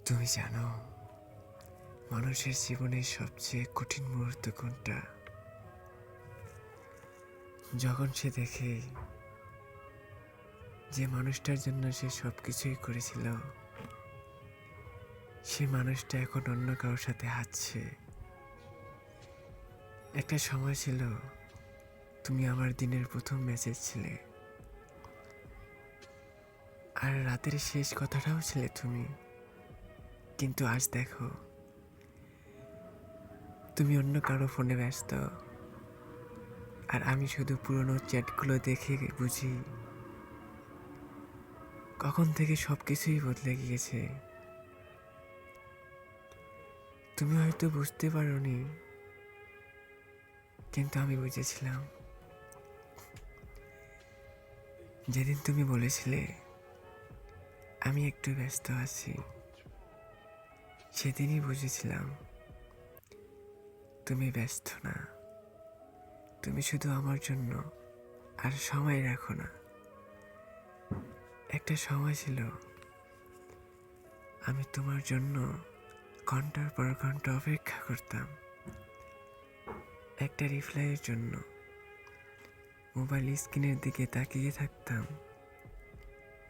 তুমি জানো মানুষের জীবনের সবচেয়ে কঠিন মুহূর্ত কোনটা? যখন সে দেখে যে মানুষটার জন্য সে সব কিছুই করেছিল, সে মানুষটা এখন অন্য কারোর সাথে হাঁটছে। একটা সময় ছিল তুমি আমার দিনের প্রথম মেসেজ ছিলে, আর রাতের শেষ কথাটাও ছিলে তুমি। কিন্তু আজ দেখো, তুমি অন্য কারো ফোনে ব্যস্ত, আর আমি শুধু পুরনো চ্যাটগুলো দেখে বুঝি কখন থেকে সব কিছুই বদলে গিয়েছে। তুমি হয়তো বুঝতে পারোনি, কিন্তু আমি বুঝেছিলাম। যেদিন তুমি বলেছিলে আমি একটু ব্যস্ত আছি, সেদিনই বুঝেছিলাম তুমি ব্যস্ত না। তুমি শুধু আমার জন্য আর সময় রাখো না। একটা সময় ছিল আমি তোমার জন্য ঘন্টার পর ঘন্টা অপেক্ষা করতাম, একটা রিপ্লাইয়ের জন্য মোবাইল স্ক্রিনের দিকে তাকিয়ে থাকতাম।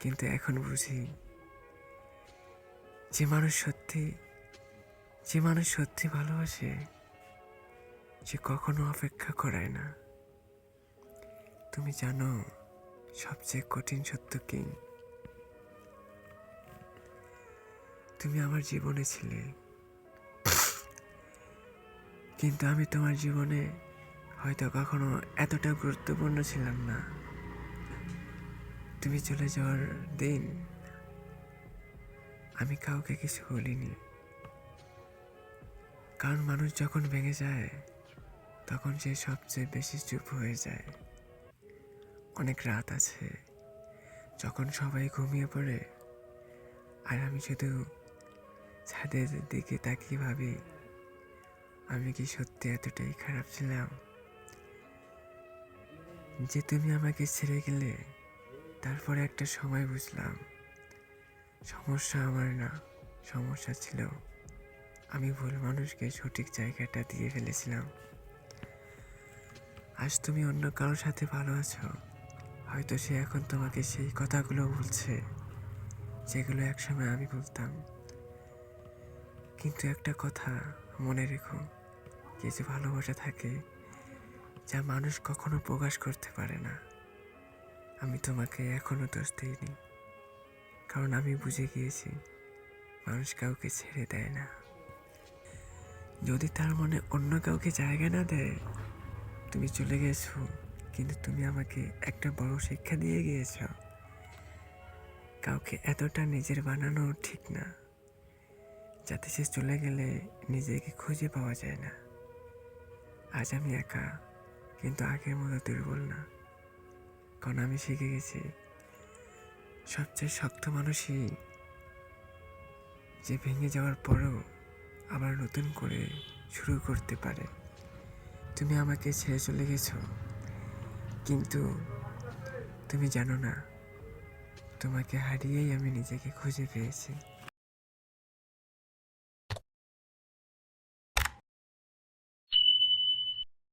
কিন্তু এখন বুঝি যে মানুষ সত্যি ভালোবাসে, সে কখনো অপেক্ষা করায় না। তুমি জানো সবচেয়ে কঠিন সত্য কি? তুমি আমার জীবনে ছিলে, কিন্তু আমি তোমার জীবনে হয়তো কখনো এতটা গুরুত্বপূর্ণ ছিলাম না। তুমি চলে যাওয়ার দিন আমি কাউকে কিছু বলিনি, কারণ মানুষ যখন ভেঙে যায় তখন সে সবচেয়ে বেশি চুপ হয়ে যায়। অনেক রাত আছে যখন সবাই ঘুমিয়ে পড়ে, আর আমি শুধু ছাদের দিকে তাকিয়ে ভাবি, আমি কি সত্যি এতটাই খারাপ ছিলাম যে তুমি আমাকে ছেড়ে গেলে? তারপরে একটা সময় বুঝলাম সমস্যা আমার না, সমস্যা ছিল আমি ভুল মানুষকে সঠিক জায়গাটা দিয়ে ফেলেছিলাম। আজ তুমি অন্য কারোর সাথে ভালো আছো, হয়তো সে এখন তোমাকে সেই কথাগুলো বলছে যেগুলো একসময় আমি বলতাম। কিন্তু একটা কথা মনে রেখো, কিছু ভালোবাসা থাকে যা মানুষ কখনো প্রকাশ করতে পারে না। আমি তোমাকে এখনো দোষ দিইনি, কারণ আমি বুঝে গিয়েছি মানুষ কাউকে ছেড়ে দেয় না যদি তার মনে অন্য কাউকে জায়গা না দেয়। তুমি চলে গেছো, কিন্তু তুমি আমাকে একটা বড় শিক্ষা দিয়ে গিয়েছ, কাউকে এতটা নিজের বানানো ঠিক না যাতে সে চলে গেলে নিজেকে খুঁজে পাওয়া যায় না। আজ আমি একা, কিন্তু আগের মতো দুর্বল না, কারণ আমি শিখে গেছি সবচেয়ে শক্ত মানুষই যে ভেঙে যাওয়ার পরেও আবার নতুন করে শুরু করতে পারে। তুমি আমাকে ছেড়ে চলে গেছো, কিন্তু তুমি জানো না, তোমাকে হারিয়েই আমি নিজেকে খুঁজে পেয়েছি।